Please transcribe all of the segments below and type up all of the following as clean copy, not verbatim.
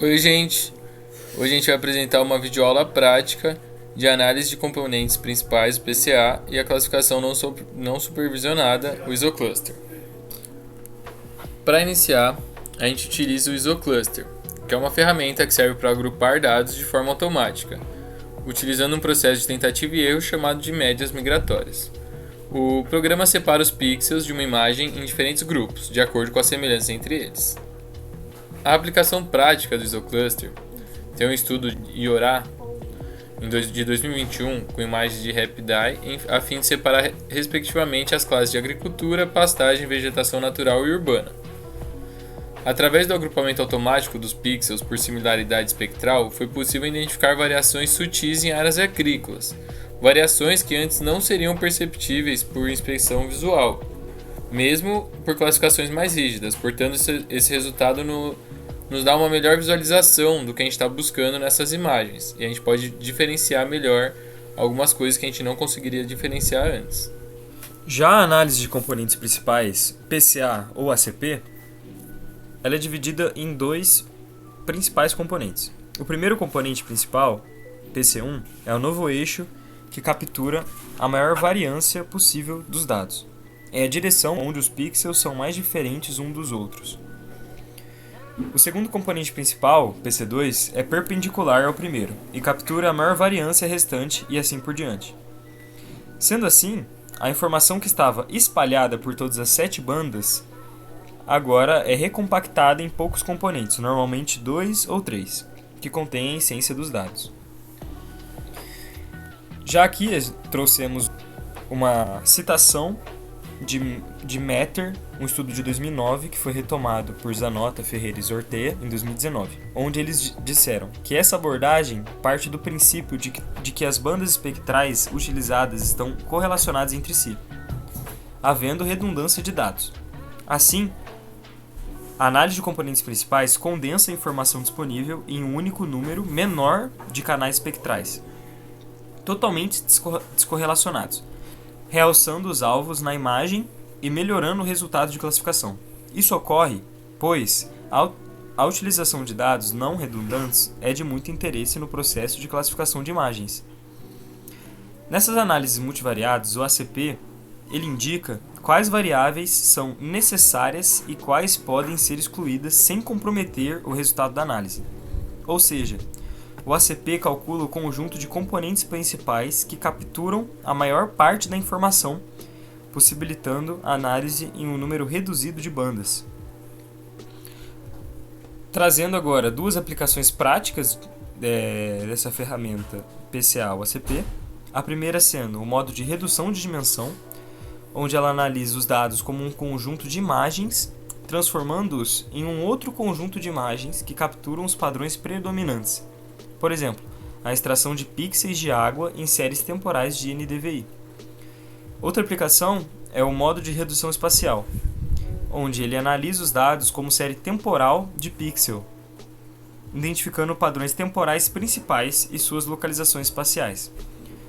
Oi, gente! Hoje a gente vai apresentar uma videoaula prática de análise de componentes principais do PCA e a classificação não supervisionada, o isocluster. Para iniciar, a gente utiliza o isocluster, que é uma ferramenta que serve para agrupar dados de forma automática, utilizando um processo de tentativa e erro chamado de médias migratórias. O programa separa os pixels de uma imagem em diferentes grupos, de acordo com a semelhança entre eles. A aplicação prática do isocluster tem um estudo de IORA de 2021 com imagens de RapidEye a fim de separar respectivamente as classes de agricultura, pastagem, vegetação natural e urbana. Através do agrupamento automático dos pixels por similaridade espectral, foi possível identificar variações sutis em áreas agrícolas, variações que antes não seriam perceptíveis por inspeção visual, mesmo por classificações mais rígidas. Portanto, esse resultado nos dá uma melhor visualização do que a gente está buscando nessas imagens, e a gente pode diferenciar melhor algumas coisas que a gente não conseguiria diferenciar antes. Já a análise de componentes principais, PCA ou ACP, ela é dividida em dois principais componentes. O primeiro componente principal, PC1, é o novo eixo que captura a maior variância possível dos dados. É a direção onde os pixels são mais diferentes uns dos outros. O segundo componente principal, PC2, é perpendicular ao primeiro e captura a maior variância restante e assim por diante. Sendo assim, a informação que estava espalhada por todas as 7 bandas agora é recompactada em poucos componentes, normalmente 2 ou 3, que contêm a essência dos dados. Já aqui trouxemos uma citação de Matter, um estudo de 2009 que foi retomado por Zanota, Ferreira e Zortea em 2019, onde eles disseram que essa abordagem parte do princípio de que as bandas espectrais utilizadas estão correlacionadas entre si, havendo redundância de dados. Assim, a análise de componentes principais condensa a informação disponível em um único número menor de canais espectrais, totalmente descorrelacionados, realçando os alvos na imagem e melhorando o resultado de classificação. Isso ocorre, pois a utilização de dados não redundantes é de muito interesse no processo de classificação de imagens. Nessas análises multivariadas, o ACP ele indica quais variáveis são necessárias e quais podem ser excluídas sem comprometer o resultado da análise. Ou seja, o ACP calcula o conjunto de componentes principais que capturam a maior parte da informação, possibilitando a análise em um número reduzido de bandas. Trazendo agora duas aplicações práticas dessa ferramenta PCA ou ACP. A primeira sendo o modo de redução de dimensão, onde ela analisa os dados como um conjunto de imagens, transformando-os em um outro conjunto de imagens que capturam os padrões predominantes. Por exemplo, a extração de pixels de água em séries temporais de NDVI. Outra aplicação é o modo de redução espacial, onde ele analisa os dados como série temporal de pixel, identificando padrões temporais principais e suas localizações espaciais.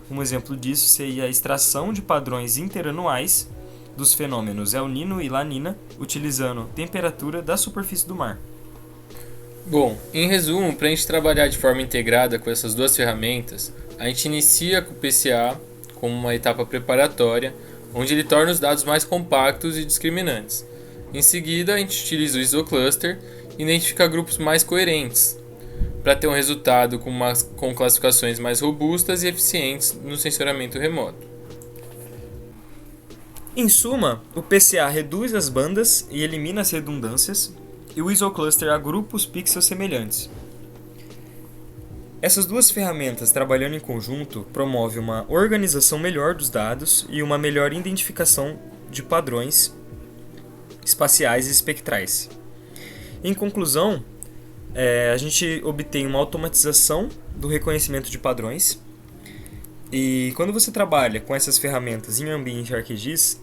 Um exemplo disso seria a extração de padrões interanuais dos fenômenos El Niño e La Niña, utilizando temperatura da superfície do mar. Bom, em resumo, para a gente trabalhar de forma integrada com essas duas ferramentas, a gente inicia com o PCA como uma etapa preparatória, onde ele torna os dados mais compactos e discriminantes. Em seguida, a gente utiliza o isocluster e identifica grupos mais coerentes, para ter um resultado com classificações mais robustas e eficientes no sensoramento remoto. Em suma, o PCA reduz as bandas e elimina as redundâncias, e o isocluster agrupa os pixels semelhantes. Essas duas ferramentas trabalhando em conjunto promovem uma organização melhor dos dados e uma melhor identificação de padrões espaciais e espectrais. Em conclusão, a gente obtém uma automatização do reconhecimento de padrões, e quando você trabalha com essas ferramentas em ambiente ArcGIS,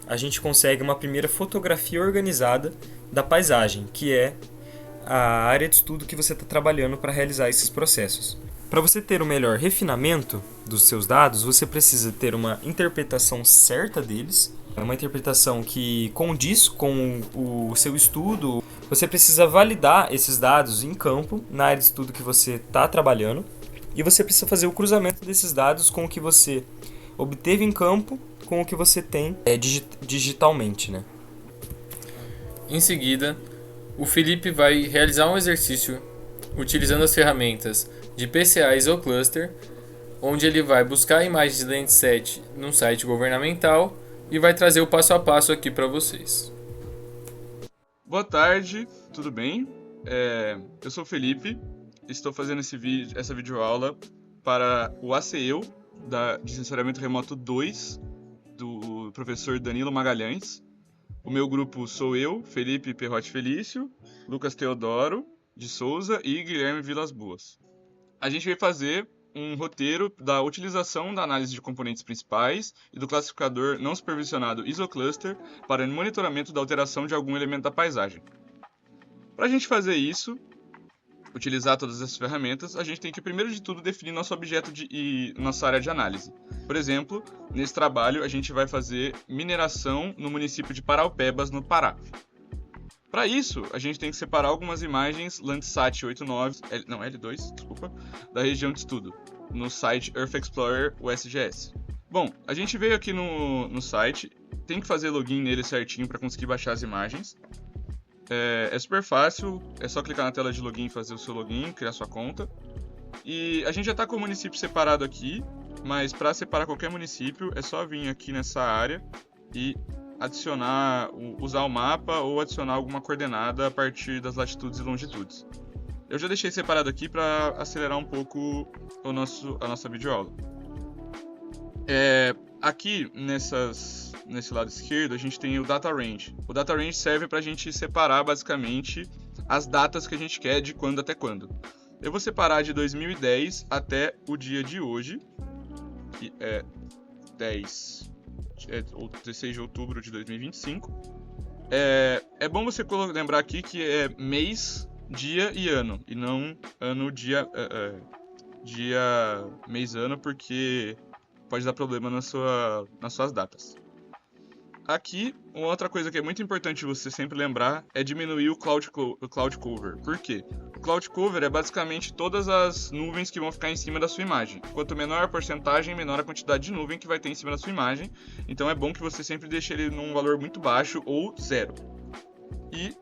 a gente consegue uma primeira fotografia organizada da paisagem, que é a área de estudo que você está trabalhando para realizar esses processos. Para você ter um melhor refinamento dos seus dados, você precisa ter uma interpretação certa deles, uma interpretação que condiz com o seu estudo, Você precisa validar esses dados em campo, na área de estudo que você está trabalhando, e você precisa fazer o cruzamento desses dados com o que você obteve em campo com o que você tem digitalmente, né? Em seguida, o Felipe vai realizar um exercício utilizando as ferramentas de PCA Isocluster, onde ele vai buscar imagens de Landsat num site governamental e vai trazer o passo a passo aqui para vocês. Boa tarde, tudo bem? Eu sou o Felipe, estou fazendo essa videoaula para o ACEU, de Sensoriamento Remoto 2, do professor Danilo Magalhães. O meu grupo sou eu, Felipe Perrotti Felício, Lucas Teodoro de Souza e Guilherme Vilas Boas. A gente vai fazer um roteiro da utilização da análise de componentes principais e do classificador não supervisionado Isocluster para o monitoramento da alteração de algum elemento da paisagem. Para a gente fazer isso, utilizar todas essas ferramentas, a gente tem que, primeiro de tudo, definir nosso objeto e nossa área de análise. Por exemplo, nesse trabalho, a gente vai fazer mineração no município de Paraupebas, no Pará. Para isso, a gente tem que separar algumas imagens Landsat 89, L2, da região de estudo, no site Earth Explorer USGS. Bom, a gente veio aqui no site, tem que fazer login nele certinho para conseguir baixar as imagens. É super fácil, é só clicar na tela de login e fazer o seu login, criar sua conta. E a gente já está com o município separado aqui, mas para separar qualquer município é só vir aqui nessa área e adicionar, usar o mapa ou adicionar alguma coordenada a partir das latitudes e longitudes. Eu já deixei separado aqui para acelerar um pouco a nossa videoaula. Aqui nesse lado esquerdo a gente tem o Data Range. O Data Range serve para a gente separar basicamente as datas que a gente quer de quando até quando. Eu vou separar de 2010 até o dia de hoje, que é 16 de outubro de 2025. É bom você lembrar aqui que é mês, dia e ano, e não ano, dia, mês, ano, porque pode dar problema nas suas datas. Aqui, uma outra coisa que é muito importante você sempre lembrar é diminuir o cloud cover. Por quê? O cloud cover é basicamente todas as nuvens que vão ficar em cima da sua imagem. Quanto menor a porcentagem, menor a quantidade de nuvem que vai ter em cima da sua imagem. Então é bom que você sempre deixe ele num valor muito baixo ou zero. E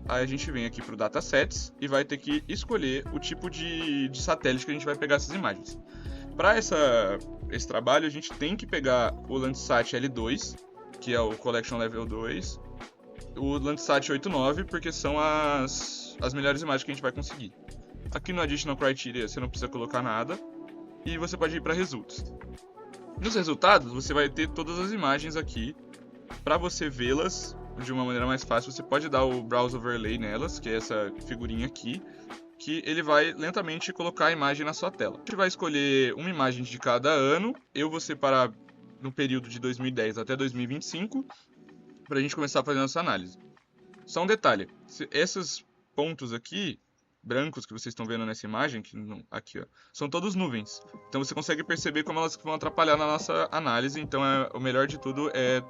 aí a gente vem aqui para o datasets e vai ter que escolher o tipo de satélite que a gente vai pegar essas imagens. Para esse trabalho, a gente tem que pegar o Landsat L2, que é o Collection Level 2, o Landsat 89, porque são as melhores imagens que a gente vai conseguir. Aqui no Additional Criteria você não precisa colocar nada, e você pode ir para Results. Nos resultados, você vai ter todas as imagens aqui. Para você vê-las de uma maneira mais fácil, você pode dar o Browse Overlay nelas, que é essa figurinha aqui, que ele vai lentamente colocar a imagem na sua tela. A gente vai escolher uma imagem de cada ano. Eu vou separar no período de 2010 até 2025, para a gente começar a fazer nossa análise. Só um detalhe, esses pontos aqui, brancos que vocês estão vendo nessa imagem, aqui, ó, são todos nuvens. Então você consegue perceber como elas vão atrapalhar na nossa análise, então o melhor de tudo é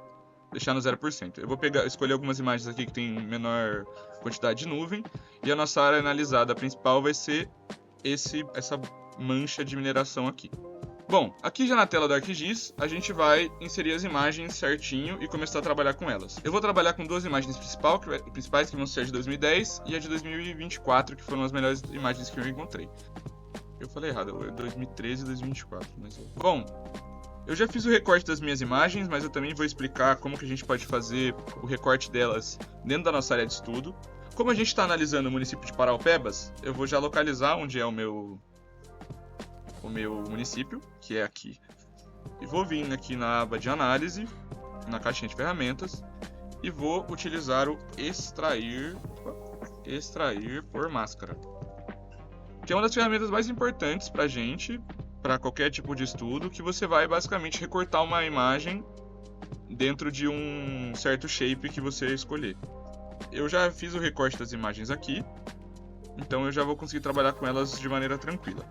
deixar no 0%. Eu vou escolher algumas imagens aqui que tem menor quantidade de nuvem, e a nossa área analisada principal vai ser essa mancha de mineração aqui. Bom, aqui já na tela do ArcGIS, a gente vai inserir as imagens certinho e começar a trabalhar com elas. Eu vou trabalhar com duas imagens principais, que vão ser a de 2010 e a de 2024, que foram as melhores imagens que eu encontrei. Eu falei errado, 2013 e 2024. Bom, eu já fiz o recorte das minhas imagens, mas eu também vou explicar como que a gente pode fazer o recorte delas dentro da nossa área de estudo. Como a gente está analisando o município de Paraupebas, eu vou já localizar onde é o meu município, que é aqui. E vou vir aqui na aba de análise, na caixinha de ferramentas, e vou utilizar o extrair por máscara, que é uma das ferramentas mais importantes para a gente, para qualquer tipo de estudo, que você vai basicamente recortar uma imagem dentro de um certo shape que você escolher. Eu já fiz o recorte das imagens aqui, então eu já vou conseguir trabalhar com elas de maneira tranquila.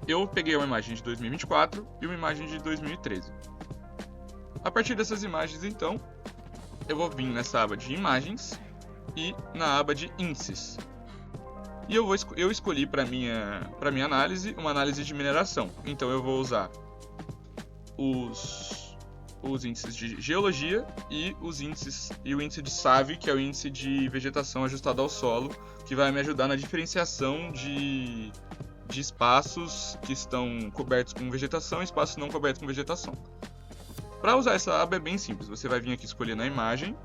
Eu peguei uma imagem de 2024 e uma imagem de 2013. A partir dessas imagens, então, eu vou vir nessa aba de imagens e na aba de índices. E eu escolhi para minha análise uma análise de mineração. Então eu vou usar os índices de geologia e o índice de SAVE, que é o índice de vegetação ajustado ao solo, que vai me ajudar na diferenciação de espaços que estão cobertos com vegetação e espaços não cobertos com vegetação. Para usar essa aba é bem simples, você vai vir aqui escolher na imagem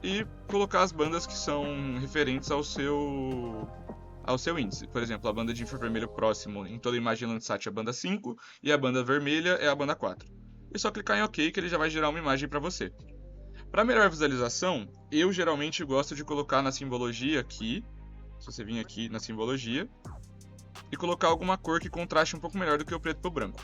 e colocar as bandas que são referentes ao seu índice. Por exemplo, a banda de infravermelho próximo em toda a imagem Landsat é a banda 5 e a banda vermelha é a banda 4. É só clicar em OK que ele já vai gerar uma imagem para você. Para melhor visualização, eu geralmente gosto de colocar na simbologia aqui, se você vir aqui na simbologia, e colocar alguma cor que contraste um pouco melhor do que o preto para o branco.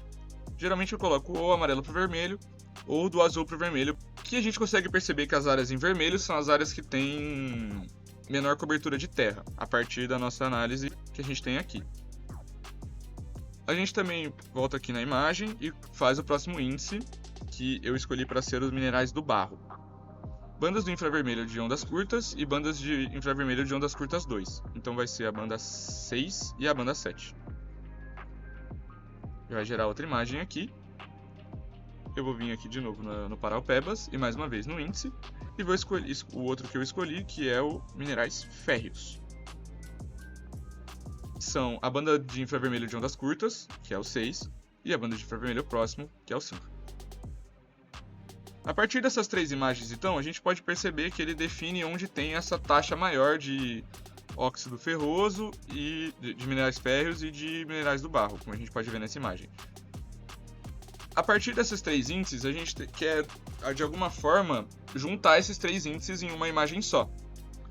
Geralmente eu coloco ou amarelo para o vermelho, ou do azul para o vermelho, que a gente consegue perceber que as áreas em vermelho são as áreas que têm menor cobertura de terra, a partir da nossa análise que a gente tem aqui. A gente também volta aqui na imagem e faz o próximo índice, que eu escolhi para ser os minerais do barro. Bandas do infravermelho de ondas curtas e bandas de infravermelho de ondas curtas 2. Então vai ser a banda 6 e a banda 7. Vai gerar outra imagem aqui. Eu vou vir aqui de novo no Paraupebas e mais uma vez no índice. E vou escolher o outro que eu escolhi, que é o minerais férreos. São a banda de infravermelho de ondas curtas, que é o 6, e a banda de infravermelho próximo, que é o 5. A partir dessas três imagens, então, a gente pode perceber que ele define onde tem essa taxa maior de óxido ferroso e de minerais férreos e de minerais do barro, como a gente pode ver nessa imagem. A partir desses três índices, a gente quer, de alguma forma, juntar esses três índices em uma imagem só,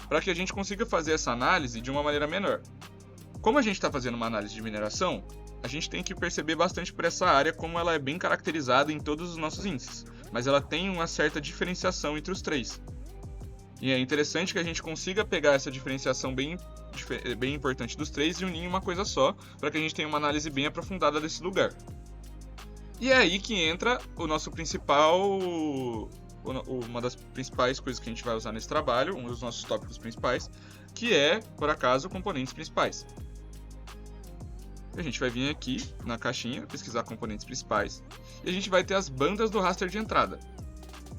para que a gente consiga fazer essa análise de uma maneira menor. Como a gente está fazendo uma análise de mineração, a gente tem que perceber bastante por essa área como ela é bem caracterizada em todos os nossos índices, mas ela tem uma certa diferenciação entre os três. E é interessante que a gente consiga pegar essa diferenciação bem importante dos três e unir em uma coisa só, para que a gente tenha uma análise bem aprofundada desse lugar. E é aí que entra o nosso uma das principais coisas que a gente vai usar nesse trabalho, um dos nossos tópicos principais, que é, por acaso, componentes principais. A gente vai vir aqui na caixinha, pesquisar componentes principais, e a gente vai ter as bandas do raster de entrada.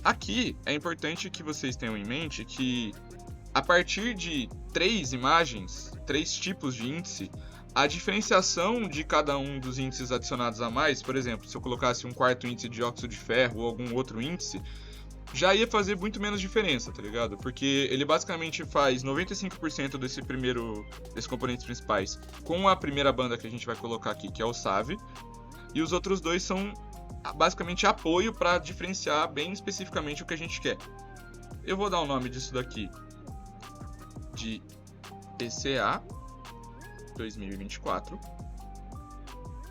Aqui é importante que vocês tenham em mente que, a partir de três imagens, três tipos de índice, a diferenciação de cada um dos índices adicionados a mais, por exemplo, se eu colocasse um quarto índice de óxido de ferro ou algum outro índice, já ia fazer muito menos diferença, tá ligado? Porque ele basicamente faz 95% desses componentes principais com a primeira banda que a gente vai colocar aqui, que é o SAVE, e os outros dois são basicamente apoio para diferenciar bem especificamente o que a gente quer. Eu vou dar o nome disso daqui de PCA 2024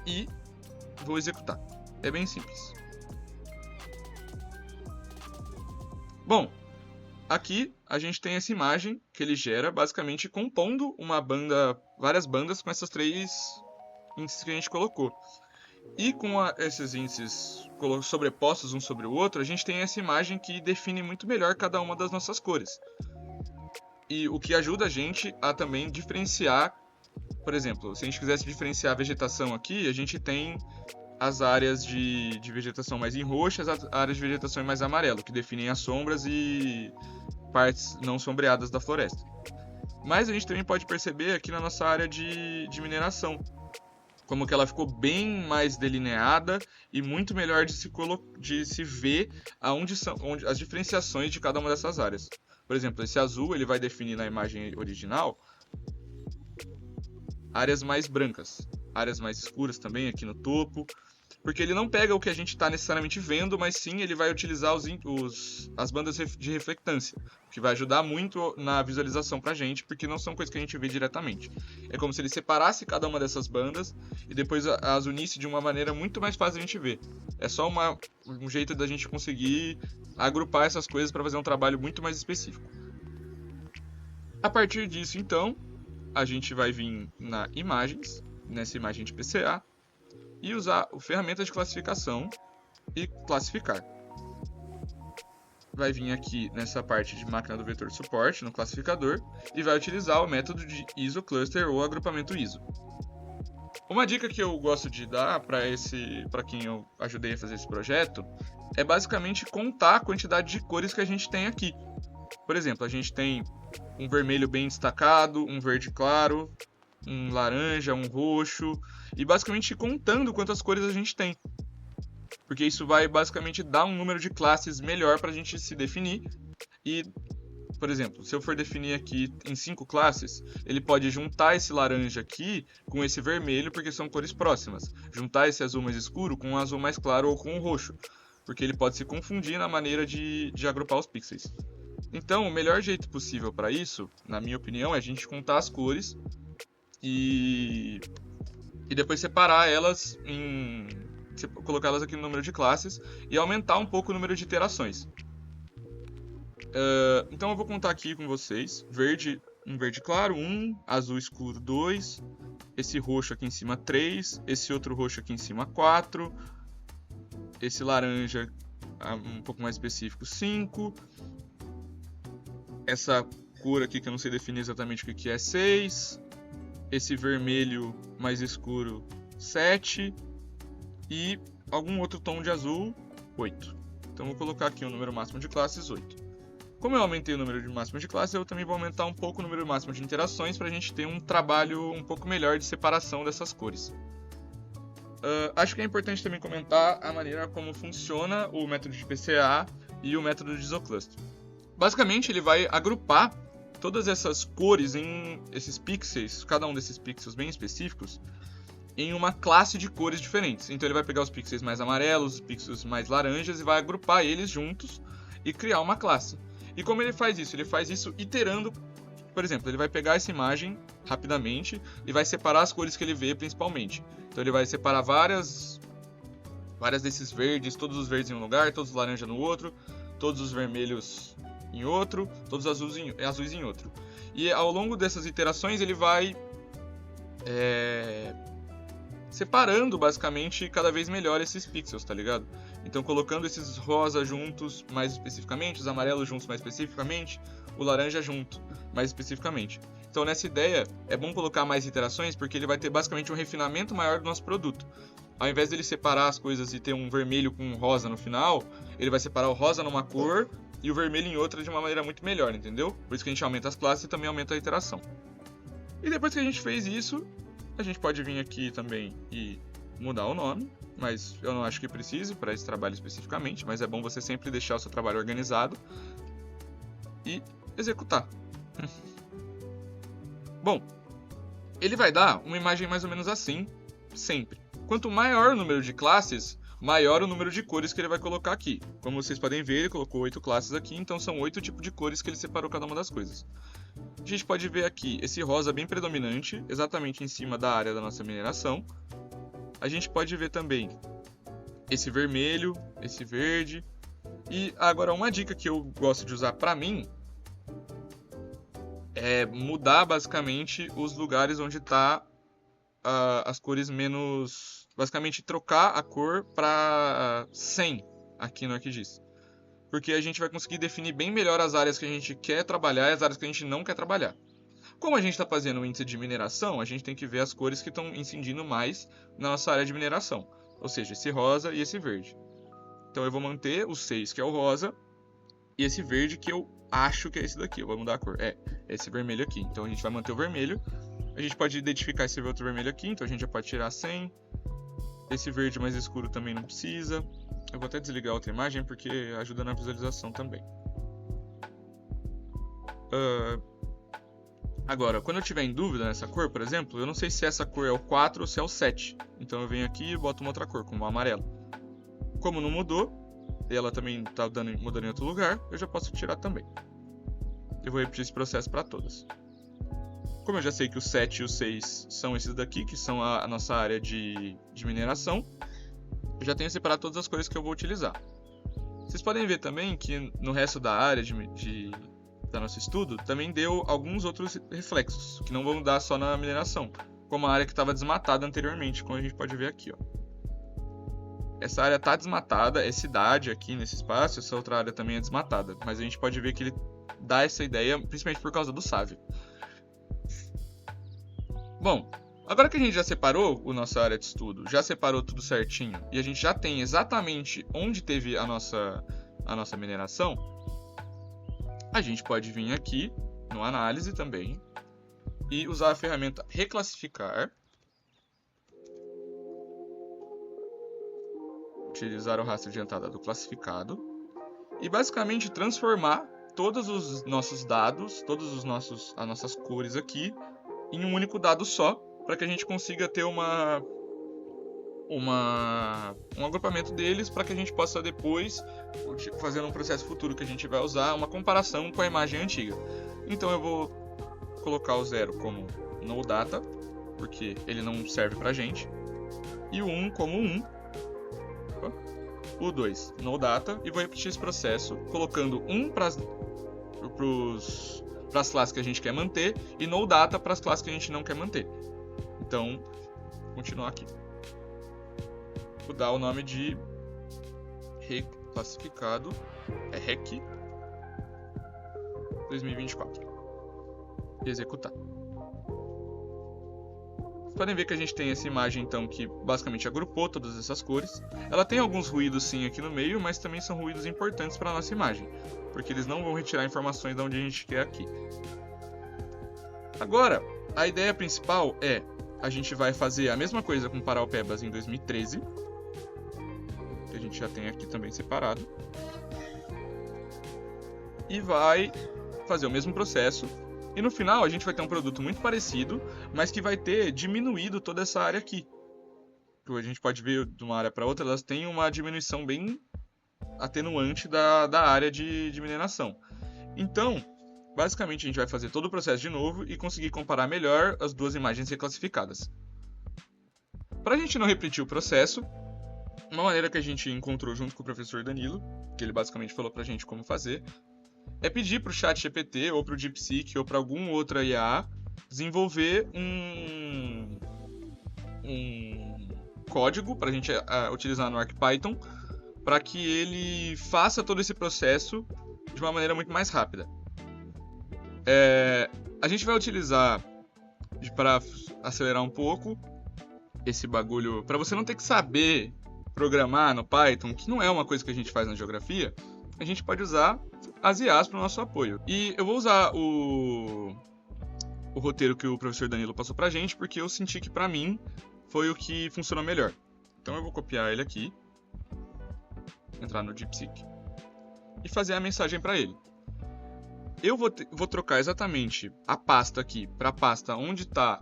e vou executar. É bem simples. Bom, aqui a gente tem essa imagem que ele gera basicamente compondo várias bandas com essas três índices que a gente colocou. E com esses índices sobrepostos um sobre o outro, a gente tem essa imagem que define muito melhor cada uma das nossas cores. E o que ajuda a gente a também diferenciar, por exemplo, se a gente quisesse diferenciar a vegetação aqui, a gente tem as áreas de vegetação mais em roxo, as áreas de vegetação mais amarelo, que definem as sombras e partes não sombreadas da floresta. Mas a gente também pode perceber aqui na nossa área de mineração, como que ela ficou bem mais delineada e muito melhor de se ver onde as diferenciações de cada uma dessas áreas. Por exemplo, esse azul ele vai definir na imagem original áreas mais brancas, áreas mais escuras também aqui no topo, porque ele não pega o que a gente está necessariamente vendo, mas sim ele vai utilizar as bandas de reflectância, que vai ajudar muito na visualização pra gente, porque não são coisas que a gente vê diretamente. É como se ele separasse cada uma dessas bandas e depois as unisse de uma maneira muito mais fácil de a gente ver. É só um jeito da gente conseguir agrupar essas coisas para fazer um trabalho muito mais específico. A partir disso, então, a gente vai vir na imagens, nessa imagem de PCA, e usar a ferramenta de classificação e classificar. vai vir aqui nessa parte de máquina do vetor suporte, no classificador, e vai utilizar o método de ISO-cluster ou agrupamento ISO. Uma dica que eu gosto de dar para quem eu ajudei a fazer esse projeto é basicamente contar a quantidade de cores que a gente tem aqui. Por exemplo, a gente tem um vermelho bem destacado, um verde claro, um laranja, um roxo, e basicamente contando quantas cores a gente tem. Porque isso vai basicamente dar um número de classes melhor para a gente se definir. E, por exemplo, se eu for definir aqui em 5 classes, ele pode juntar esse laranja aqui com esse vermelho, porque são cores próximas. Juntar esse azul mais escuro com um azul mais claro ou com um roxo, porque ele pode se confundir na maneira de agrupar os pixels. Então, o melhor jeito possível para isso, na minha opinião, é a gente contar as cores e depois separar elas colocá-las aqui no número de classes e aumentar um pouco o número de iterações. Então eu vou contar aqui com vocês: um verde claro 1, azul escuro 2, esse roxo aqui em cima 3, esse outro roxo aqui em cima 4, esse laranja um pouco mais específico 5, essa cor aqui que eu não sei definir exatamente o que é 6, esse vermelho mais escuro 7 e algum outro tom de azul 8. Então vou colocar aqui o número máximo de classes 8. Como eu aumentei o número máximo de classes, eu também vou aumentar um pouco o número máximo de interações para a gente ter um trabalho um pouco melhor de separação dessas cores. Acho que é importante também comentar a maneira como funciona o método de PCA e o método de ISO-cluster. Basicamente, ele vai agrupar todas essas cores em esses pixels, cada um desses pixels bem específicos, em uma classe de cores diferentes. Então ele vai pegar os pixels mais amarelos, os pixels mais laranjas e vai agrupar eles juntos e criar uma classe. E como ele faz isso? Ele faz isso iterando. Por exemplo, ele vai pegar essa imagem rapidamente e vai separar as cores que ele vê principalmente. Então ele vai separar várias desses verdes, todos os verdes em um lugar, todos os laranjas no outro, todos os vermelhos em outro, todos os azuis em outro. E ao longo dessas iterações ele vai separando basicamente cada vez melhor esses pixels, tá ligado? Então colocando esses rosa juntos mais especificamente, os amarelos juntos mais especificamente, o laranja junto mais especificamente. Então nessa ideia é bom colocar mais iterações porque ele vai ter basicamente um refinamento maior do nosso produto. Ao invés dele separar as coisas e ter um vermelho com um rosa no final, ele vai separar o rosa numa cor e o vermelho em outra de uma maneira muito melhor, entendeu? Por isso que a gente aumenta as classes e também aumenta a iteração. E depois que a gente fez isso, a gente pode vir aqui também e mudar o nome, mas eu não acho que precise para esse trabalho especificamente, mas é bom você sempre deixar o seu trabalho organizado e executar. Bom, ele vai dar uma imagem mais ou menos assim, sempre. Quanto maior o número de classes, maior o número de cores que ele vai colocar aqui. Como vocês podem ver, ele colocou 8 classes aqui, então são 8 tipos de cores que ele separou cada uma das coisas. A gente pode ver aqui esse rosa bem predominante, exatamente em cima da área da nossa mineração. A gente pode ver também esse vermelho, esse verde. E agora uma dica que eu gosto de usar pra mim é mudar basicamente os lugares onde tá as cores menos... Basicamente trocar a cor para 100 aqui no ArcGIS. Porque a gente vai conseguir definir bem melhor as áreas que a gente quer trabalhar e as áreas que a gente não quer trabalhar. Como a gente está fazendo o índice de mineração, a gente tem que ver as cores que estão incidindo mais na nossa área de mineração. Ou seja, esse rosa e esse verde. Então eu vou manter o 6, que é o rosa, e esse verde que eu acho que é esse daqui. Eu vou mudar a cor. É esse vermelho aqui. Então a gente vai manter o vermelho. A gente pode identificar esse outro vermelho aqui, então a gente já pode tirar 100. Esse verde mais escuro também não precisa. Eu vou até desligar a outra imagem porque ajuda na visualização também. Agora, quando eu tiver em dúvida nessa cor, por exemplo, eu não sei se essa cor é o 4 ou se é o 7. Então eu venho aqui e boto uma outra cor, como o amarelo. Como não mudou, e ela também está mudando em outro lugar, eu já posso tirar também. Eu vou repetir esse processo para todas. Como eu já sei que o 7 e o 6 são esses daqui, que são a nossa área de mineração, eu já tenho separado todas as cores que eu vou utilizar. Vocês podem ver também que no resto da área da nosso estudo, também deu alguns outros reflexos, que não vão dar só na mineração, como a área que estava desmatada anteriormente, como a gente pode ver aqui. essa área tá desmatada, é cidade aqui nesse espaço, essa outra área também é desmatada. Mas a gente pode ver que ele dá essa ideia, principalmente por causa do Sávio. Bom, agora que a gente já separou a nossa área de estudo, já separou tudo certinho, e a gente já tem exatamente onde teve a nossa mineração, a gente pode vir aqui no análise também e usar a ferramenta reclassificar. Utilizar o rastro de entrada do classificado e basicamente transformar todos os nossos dados, as nossas cores aqui em um único dado só, para que a gente consiga ter um agrupamento deles, para que a gente possa depois, fazendo um processo futuro que a gente vai usar, uma comparação com a imagem antiga. Então eu vou colocar o 0 como no data, porque ele não serve pra gente, e o 1 como 1, o 2 no data, e vou repetir esse processo colocando 1 para as classes que a gente quer manter e no data para as classes que a gente não quer manter. Então, vou continuar aqui. Vou dar o nome de reclassificado, é REC 2024. E executar. Podem ver que a gente tem essa imagem então que basicamente agrupou todas essas cores. Ela tem alguns ruídos sim aqui no meio, mas também são ruídos importantes para a nossa imagem, porque eles não vão retirar informações de onde a gente quer aqui. Agora, a ideia principal é a gente vai fazer a mesma coisa com Paraupebas em 2013, que a gente já tem aqui também separado, e vai fazer o mesmo processo. E no final a gente vai ter um produto muito parecido, mas que vai ter diminuído toda essa área aqui. A gente pode ver de uma área para outra, elas têm uma diminuição bem atenuante da área de mineração. Então, basicamente a gente vai fazer todo o processo de novo e conseguir comparar melhor as duas imagens reclassificadas. Para a gente não repetir o processo, uma maneira que a gente encontrou junto com o professor Danilo, que ele basicamente falou para a gente como fazer, é pedir para o ChatGPT ou para o DeepSeek ou para alguma outra IA desenvolver um código para a gente utilizar no ArcPython para que ele faça todo esse processo de uma maneira muito mais rápida. A gente vai utilizar, para acelerar um pouco esse bagulho, para você não ter que saber programar no Python, que não é uma coisa que a gente faz na geografia, a gente pode usar as IAs para o nosso apoio. E eu vou usar o roteiro que o professor Danilo passou pra gente, porque eu senti que pra mim foi o que funcionou melhor. Então eu vou copiar ele aqui, entrar no DeepSeek e fazer a mensagem para ele. Eu vou trocar exatamente a pasta aqui para a pasta onde está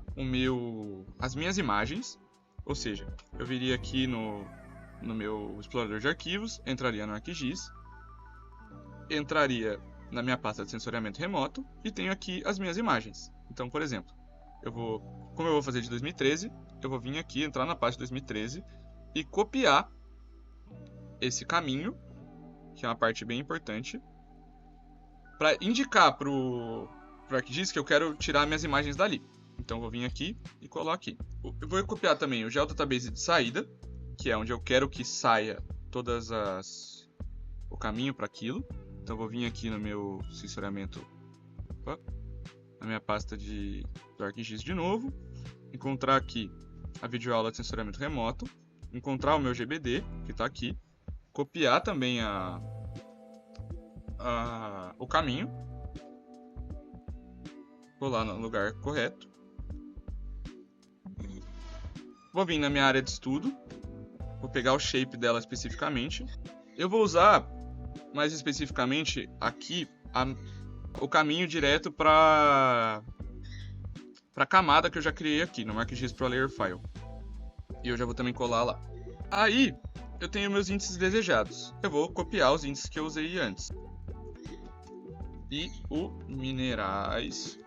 as minhas imagens, ou seja, eu viria aqui no meu explorador de arquivos, entraria no ArcGIS, entraria na minha pasta de sensoriamento remoto e tenho aqui as minhas imagens. Então, por exemplo, como eu vou fazer de 2013, eu vou vir aqui, entrar na pasta de 2013 e copiar esse caminho, que é uma parte bem importante, para indicar para o ArcGIS que eu quero tirar minhas imagens dali. Então, eu vou vir aqui e coloco aqui. Eu vou copiar também o GeoDatabase de saída, que é onde eu quero que saia o caminho para aquilo. Então eu vou vir aqui no meu sensoriamento, na minha pasta do ArcGIS de novo, encontrar aqui a videoaula de sensoriamento remoto, encontrar o meu GBD, que está aqui, copiar também o caminho, vou lá no lugar correto, vou vir na minha área de estudo, vou pegar o shape dela especificamente, eu vou usar mais especificamente aqui o caminho direto para a camada que eu já criei aqui no ArcGIS Pro Layer File. E eu já vou também colar lá. Aí eu tenho meus índices desejados. Eu vou copiar os índices que eu usei antes. E o minerais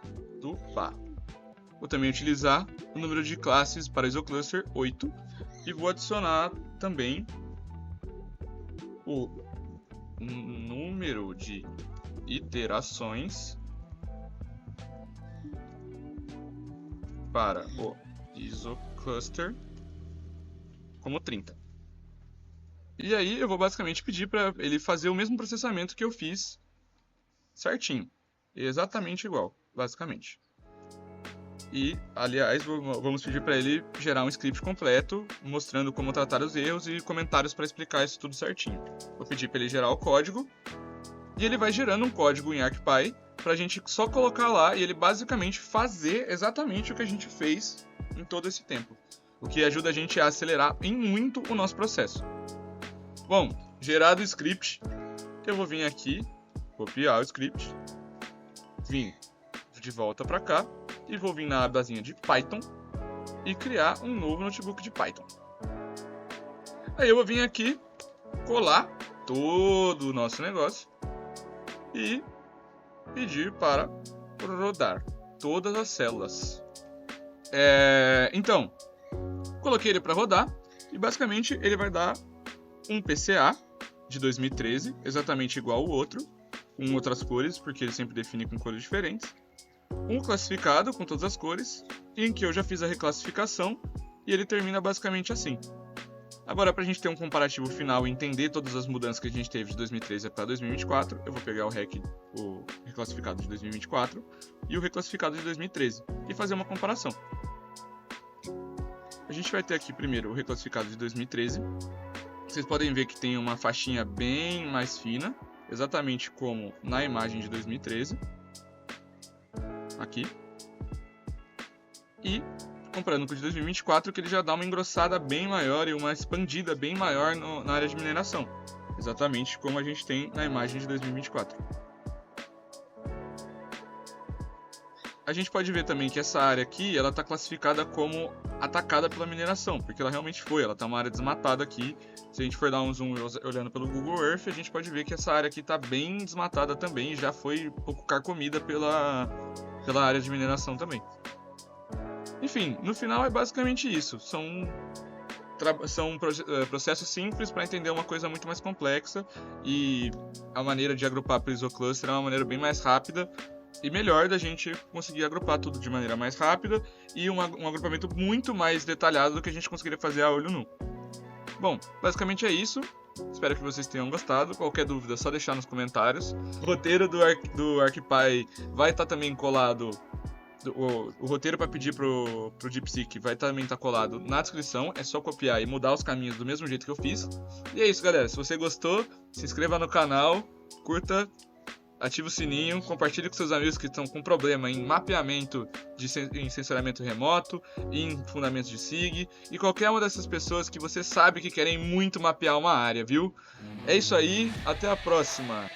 do PA. Vou também utilizar o número de classes para IsoCluster 8 e vou adicionar também o número de iterações para o IsoCluster como 30. E aí eu vou basicamente pedir para ele fazer o mesmo processamento que eu fiz certinho. Exatamente igual, basicamente. E, aliás, vamos pedir para ele gerar um script completo, mostrando como tratar os erros e comentários para explicar isso tudo certinho. Vou pedir para ele gerar o código, e ele vai gerando um código em ArcPy para a gente só colocar lá e ele basicamente fazer exatamente o que a gente fez em todo esse tempo. O que ajuda a gente a acelerar em muito o nosso processo. Bom, gerado o script, eu vou vir aqui, copiar o script, vir de volta para cá e vou vir na abazinha de Python e criar um novo notebook de Python. Aí eu vou vir aqui, colar todo o nosso negócio e pedir para rodar todas as células. Então, coloquei ele para rodar e basicamente ele vai dar um PCA de 2013, exatamente igual ao outro, com outras cores, porque ele sempre define com cores diferentes. Um classificado com todas as cores, em que eu já fiz a reclassificação e ele termina basicamente assim. Agora, para a gente ter um comparativo final e entender todas as mudanças que a gente teve de 2013 para 2024, eu vou pegar o reclassificado de 2024 e o reclassificado de 2013 e fazer uma comparação. A gente vai ter aqui primeiro o reclassificado de 2013. Vocês podem ver que tem uma faixinha bem mais fina, exatamente como na imagem de 2013. Aqui. E comparando com o de 2024, que ele já dá uma engrossada bem maior e uma expandida bem maior na área de mineração. Exatamente como a gente tem na imagem de 2024. A gente pode ver também que essa área aqui, ela está classificada como atacada pela mineração, porque ela realmente foi, ela está uma área desmatada aqui. Se a gente for dar um zoom olhando pelo Google Earth, a gente pode ver que essa área aqui está bem desmatada também e já foi um pouco carcomida pela área de mineração também. Enfim, no final é basicamente isso. São processos simples para entender uma coisa muito mais complexa e a maneira de agrupar para o isocluster é uma maneira bem mais rápida e melhor da gente conseguir agrupar tudo de maneira mais rápida e um agrupamento muito mais detalhado do que a gente conseguiria fazer a olho nu. Bom, basicamente é isso. Espero que vocês tenham gostado. Qualquer dúvida é só deixar nos comentários. O roteiro do ArcPy vai estar também colado. O roteiro para pedir pro DeepSeek vai também estar colado na descrição. É só copiar e mudar os caminhos do mesmo jeito que eu fiz. E é isso, galera. Se você gostou, se inscreva no canal, curta, ative o sininho, compartilhe com seus amigos que estão com problema em mapeamento em sensoramento remoto, em fundamentos de SIG e qualquer uma dessas pessoas que você sabe que querem muito mapear uma área, viu? É isso aí, até a próxima!